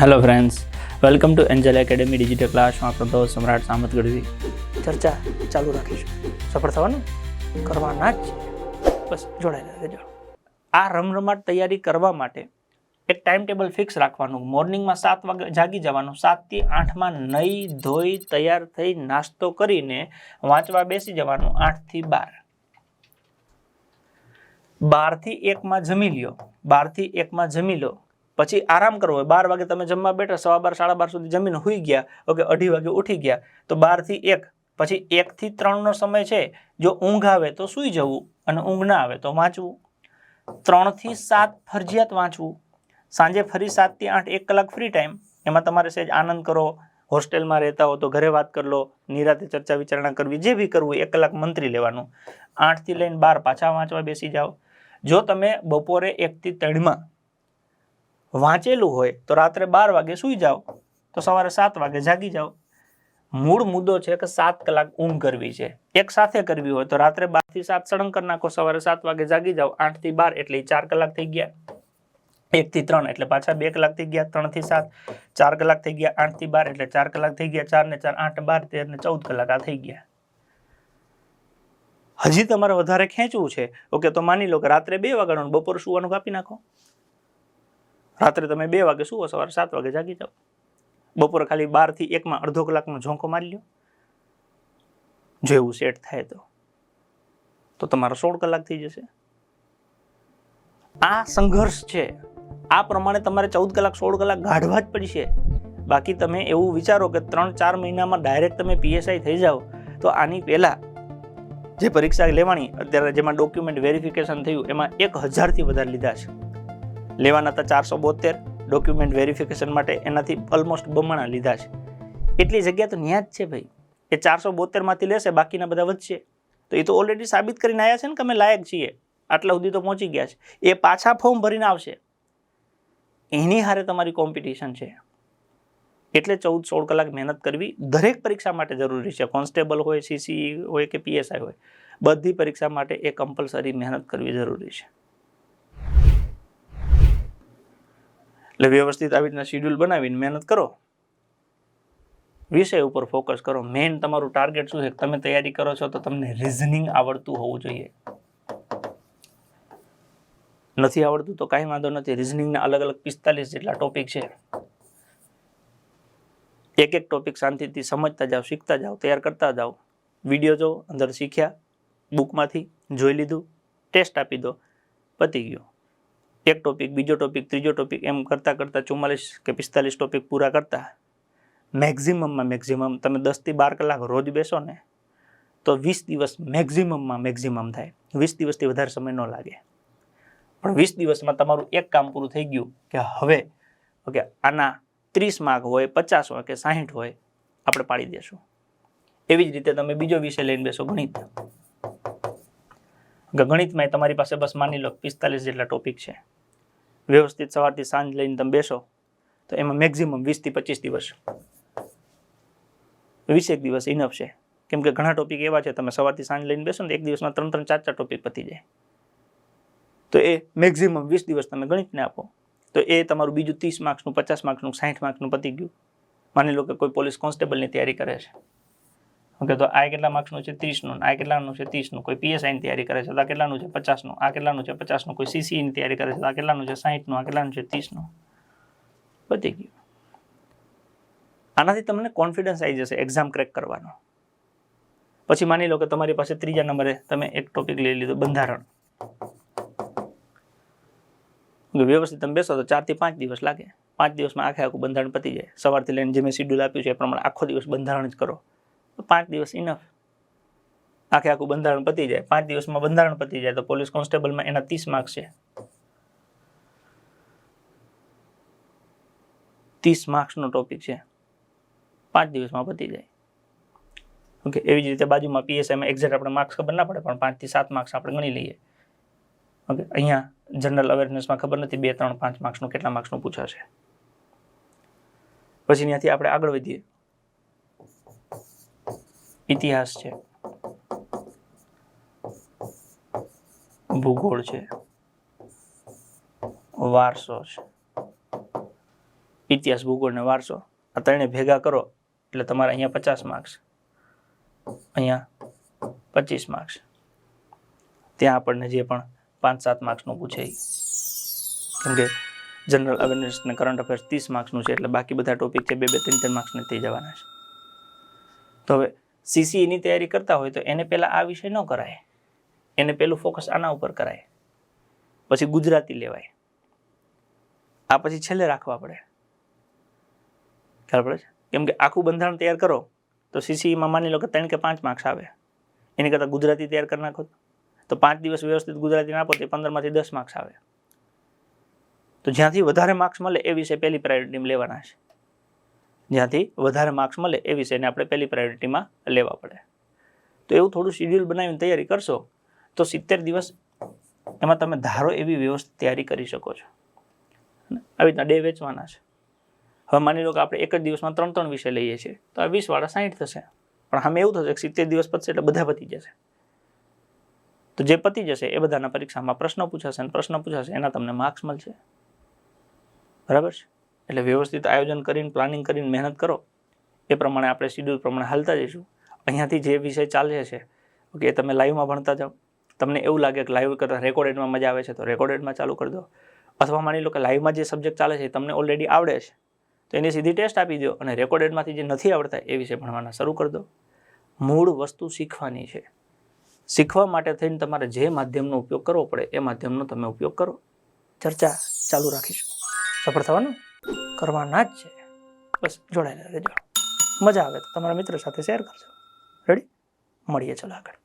Hello friends, welcome to Angel academy digital class. હું આપણો દોસ્ત સમ્રાટ સામત ગઢવી. ચર્ચા ચાલુ રાખીશું. સફળ થવાનું કરવાના જ છે. બસ જોડાયેલા રહેજો. આ રમરમાટ તૈયારી કરવા માટે એક ટાઈમ ટેબલ ફિક્સ રાખવાનું. મોર્નિંગમાં 7 વાગે જાગી જવાનું. 7 થી 8માં નહીં ધોઈ તૈયાર થઈ નાસ્તો કરીને વાંચવા બેસી જવાનું. 8 થી 12. 12 થી 1માં જમી લ્યો. 12 થી 1માં જમી લો. પછી આરામ કરવો હોય. 12 વાગે તમે જમવા બેઠા, 12:15 12:30 સુધી જમીને સુઈ ગયા. ઓકે, 2:30 વાગે ઉઠી ગયા તો 12 થી 1. પછી 1 થી 3 નો સમય છે. જો ઊંઘ આવે તો સુઈ જવું અને ઊંઘ ના આવે તો વાંચવું. 3 થી 7 ફરજિયાત વાંચવું. સાંજે ફરી 7 થી 8 1 કલાક ફ્રી ટાઈમ. એમાં તમારે સહેજ આનંદ કરો. હોસ્ટેલમાં રહેતા હો તો ઘરે વાત કરી લો, નિરાતે ચર્ચા વિચારણા કરવી, જે બી કરવું 1 કલાક મંત્રી લેવાનું. 8 થી લઈને 12 પાછા વાંચવા બેસી જાઓ. જો તમે બપોરે 1 થી 3માં વાંચેલું હોય તો રાત્રે 12 વાગે સુઈ જાઓ તો સવારે 7 વાગે જાગી જાઓ. મૂળ મુદ્દો છે કે 7 કલાક ઊંઘ કરવી છે. એક સાથે કરવી હોય તો રાત્રે 12 થી 7 સળંગ કરી નાખો, સવારે 7 વાગે જાગી જાઓ. 8 થી 12 એટલે 4 કલાક થઈ ગયા. 1 થી 3 એટલે પાછા 2 કલાક થઈ ગયા. 3 થી 7 4 કલાક થઈ ગયા. 8 થી 12 એટલે 4 કલાક થઈ ગયા. 4 ને 4 8 12 13 ને 14 કલાક આ થઈ ગયા. હજી તમારે વધારે ખેંચવું છે, ઓકે, તો માની લો કે રાત્રે 2 વાગ્યાનું બપોર સુવાનું કાપી નાખો. રાત્રે તમે 2 વાગે સુવો, સવારે 7 વાગે જાગી જાઓ. બપોરે ખાલી 12 થી 1માં અડધો કલાકનો ઝોંકો મારી લો. જો એવું સેટ થાય તો તમારો 16 કલાક થઈ જશે. આ સંઘર્ષ છે. આ પ્રમાણે તમારે 14 કલાક 16 કલાક ગાઢવા જ પડશે. બાકી તમે એવું વિચારો કે 3-4 મહિનામાં ડાયરેક્ટ તમે પીએસઆઈ થઈ જાઓ તો આની પહેલા જે પરીક્ષા લેવાની અત્યારે જેમાં ડોક્યુમેન્ટ વેરિફિકેશન થયું એમાં 1000 થી વધારે લીધા છે. લેવાના હતા 472, ડોક્યુમેન્ટ વેરિફિકેશન માટે એનાથી ઓલમોસ્ટ બમણા લીધા છે. એટલી જગ્યા તો ન્યા જ છે ભાઈ. એ 472 માંથી લેશે, બાકીના બધા વધશે. તો એ તો ઓલરેડી સાબિત કરીને આવ્યા છે ને કે અમે લાયક છીએ, આટલા સુધી તો પહોંચી ગયા છે. એ પાછા ફોર્મ ભરીને આવશે. એની હારે તમારી કોમ્પિટિશન છે. એટલે 14-16 કલાક મહેનત કરવી દરેક પરીક્ષા માટે જરૂરી છે. કોન્સ્ટેબલ હોય, સીસી હોય કે પીએસઆઈ હોય, બધી પરીક્ષા માટે એ કમ્પલસરી મહેનત કરવી જરૂરી છે. એટલે વ્યવસ્થિત આવી રીતના શિડ્યુલ બનાવીને મહેનત કરો. વિષય ઉપર ફોકસ કરો. મેઇન તમારું ટાર્ગેટ શું છે? તમે તૈયારી કરો છો તો તમને રિઝનિંગ આવડતું હોવું જોઈએ. નથી આવડતું તો કાંઈ વાંધો નથી. રિઝનિંગના અલગ અલગ 45 જેટલા ટોપિક છે. એક એક ટોપિક શાંતિથી સમજતા જાઓ, શીખતા જાઓ, તૈયાર કરતા જાઓ. વિડીયો જો અંદર શીખ્યા, બુકમાંથી જોઈ લીધું, ટેસ્ટ આપી દો, પતી ગયું. એક ટોપિક, બીજો ટોપિક, ત્રીજો ટોપિક, એમ કરતાં કરતાં 44 કે 45 ટોપિક પૂરા કરતા મેક્ઝિમમમાં મેક્ઝિમમ તમે 10 થી 12 કલાક રોજ બેસો ને તો 20 દિવસ મેક્ઝિમમમાં મેક્ઝિમમ થાય. 20 દિવસથી વધારે સમય ન લાગે. પણ 20 દિવસમાં તમારું એક કામ પૂરું થઈ ગયું કે હવે ઓકે આના 30 માર્ક હોય, 50 હોય કે 60 હોય, આપણે પાડી દેશું. એવી જ રીતે તમે બીજો વિષય લઈને બેસો, ગણિત. ગણિતમાં તમારી પાસે બસ માની લો 45 જેટલા ટોપિક છે. વ્યવસ્થિત સવારથી સાંજ લઈને તમે બેસો તો એમાં મેક્ઝિમમ 20 થી 25 દિવસ, 20 દિવસ ઇનફ છે. કેમ કે ઘણા ટોપિક એવા છે તમે સવારથી સાંજ લઈને બેસો ને એક દિવસમાં 3-3 4-4 ટોપિક પતી જાય. તો એ મેક્ઝિમમ 20 દિવસ તમે ગણિતને આપો તો એ તમારું બીજું 30 માર્ક્સનું, 50 માર્ક્સનું, 60 માર્ક્સનું પતી ગયું. માની લો કે કોઈ પોલીસ કોન્સ્ટેબલની તૈયારી કરે છે, ઓકે, તો આ કેટલા માર્ક્સનું છે? 30નું. આ કેટલાનું છે? 30નું. કોઈ પીએસઆઈની તૈયારી કરે છે તો આ કેટલાનું છે? 50નું. આ કેટલાનું છે? 50નું. કોઈ સીસીની તૈયારી કરે છે તો આ કેટલાનું છે? 60નું. આ કેટલાનું છે? 30નું. પતી ગયું. આનાથી તમને કોન્ફિડન્સ આવી જશે એક્ઝામ ક્રેક કરવાનો. પછી માની લો કે તમારી પાસે 3જા નંબરે તમે એક ટોપિક લઈ લીધો, બંધારણ. વ્યવસ્થિત તમે બેસો તો 4 થી 5 દિવસ લાગે. 5 દિવસમાં આખે આખું બંધારણ પતી જાય. સવારથી લઈને જે મેં શિડ્યુલ આપ્યું છે એ પ્રમાણે આખો દિવસ બંધારણ જ કરો તો 5 દિવસ ઇનફ. આખે આખું બંધારણ પતી જાય. 5 દિવસમાં બંધારણ પતી જાય તો પોલીસ કોન્સ્ટેબલમાં એના 30 માર્ક્સ છે. 30 માર્ક્સનો ટોપિક છે, 5 દિવસમાં પતી જાય. ઓકે, એવી જ રીતે બાજુમાં પીએસઆઈમાં એક્ઝેક્ટ આપણે માર્ક્સ ખબર ના પડે પણ 5 થી 7 માર્ક્સ આપણે ગણી લઈએ. ઓકે, અહીંયા જનરલ અવેરનેસમાં ખબર નથી 2, 3, 5 માર્ક્સનું કેટલા માર્ક્સનું પૂછાશે. પછી ત્યાંથી આપણે આગળ વધીએ. ઇતિહાસ છે, ભૂગોળ છે, વારસો છે, ઇતિહાસ, ભૂગોળ ને વારસો, આ ત્રણે ભેગા કરો એટલે તમારે અહીંયા 50 માર્ક્સ, અહીંયા 25 માર્ક્સ. ત્યાં આપણને જે પણ 5-7 માર્ક્સનું પૂછે, કેમ કે જનરલ અવેરનેસ ને કરંટ અફેર્સ 30 માર્ક્સનું છે, એટલે બાકી બધા ટોપિક છે 2-2, 3-3 માર્ક્સને થઈ જવાના છે. તો હવે CCEની તૈયારી કરતા હોય તો એને પહેલાં આ વિષય ન કરાય, એને પહેલું ફોકસ આના ઉપર કરાય, પછી ગુજરાતી લેવાય, આ પછી છેલ્લે રાખવા પડે. ખ્યાલ પડે છે? કેમ કે આખું બંધારણ તૈયાર કરો તો CCEમાં માની લો કે 3 કે 5 માર્ક્સ આવે, એની કરતાં ગુજરાતી તૈયાર કરી નાખો તો 5 દિવસ વ્યવસ્થિત ગુજરાતી આપો તો 15માંથી 10 માર્ક્સ આવે. તો જ્યાંથી વધારે માર્ક્સ મળે એ વિષય પહેલી પ્રાયોરિટીમાં લેવાના છે. જ્યાંથી વધારે માર્ક્સ મળે એ વિષયને આપણે પહેલી પ્રાયોરિટીમાં લેવા પડે. તો એવું થોડું શિડ્યુલ બનાવીને તૈયારી કરશો તો 70 દિવસ એમાં તમે ધારો એવી વ્યવસ્થિત તૈયારી કરી શકો છો. આવી રીતના ડે વેચવાના છે. હવે માની લો કે આપણે એક જ દિવસમાં 3 વિષય લઈએ છીએ તો આ 20 વાળા 60 થશે, પણ આમાં એવું થશે કે 70 દિવસ પતશે એટલે બધા પતી જશે. તો જે પતી જશે એ બધાના પરીક્ષામાં પ્રશ્નો પૂછાશે, અને પ્રશ્ન પૂછાશે એના તમને માર્ક્સ મળશે. બરાબર છે? એટલે વ્યવસ્થિત આયોજન કરીને, પ્લાનિંગ કરીને મહેનત કરો, એ પ્રમાણે આપણે શિડ્યુલ પ્રમાણે હાલતા જઈશું. અહીંયાથી જે વિષય ચાલે છે ઓકે, એ તમે લાઈવમાં ભણતા જાઓ. તમને એવું લાગે કે લાઈવ કરતાં રેકોર્ડેડમાં મજા આવે છે તો રેકોર્ડેડમાં ચાલુ કરી દો, અથવા માની લો કે લાઈવમાં જે સબ્જેક્ટ ચાલે છે એ તમને ઓલરેડી આવડે છે તો એની સીધી ટેસ્ટ આપી દો, અને રેકોર્ડેડમાંથી જે નથી આવડતા એ વિશે ભણવાના શરૂ કરી દો. મૂળ વસ્તુ શીખવાની છે. શીખવા માટે થઈને તમારે જે માધ્યમનો ઉપયોગ કરવો પડે એ માધ્યમનો તમે ઉપયોગ કરો. ચર્ચા ચાલુ રાખીશું. સફળ થવાનું કરવાના જ છે. બસ જોડાયેલા રહેજો. મજા આવે તો તમારા મિત્રો સાથે શેર કરજો. રેડી? મળીએ ચલો આગળ.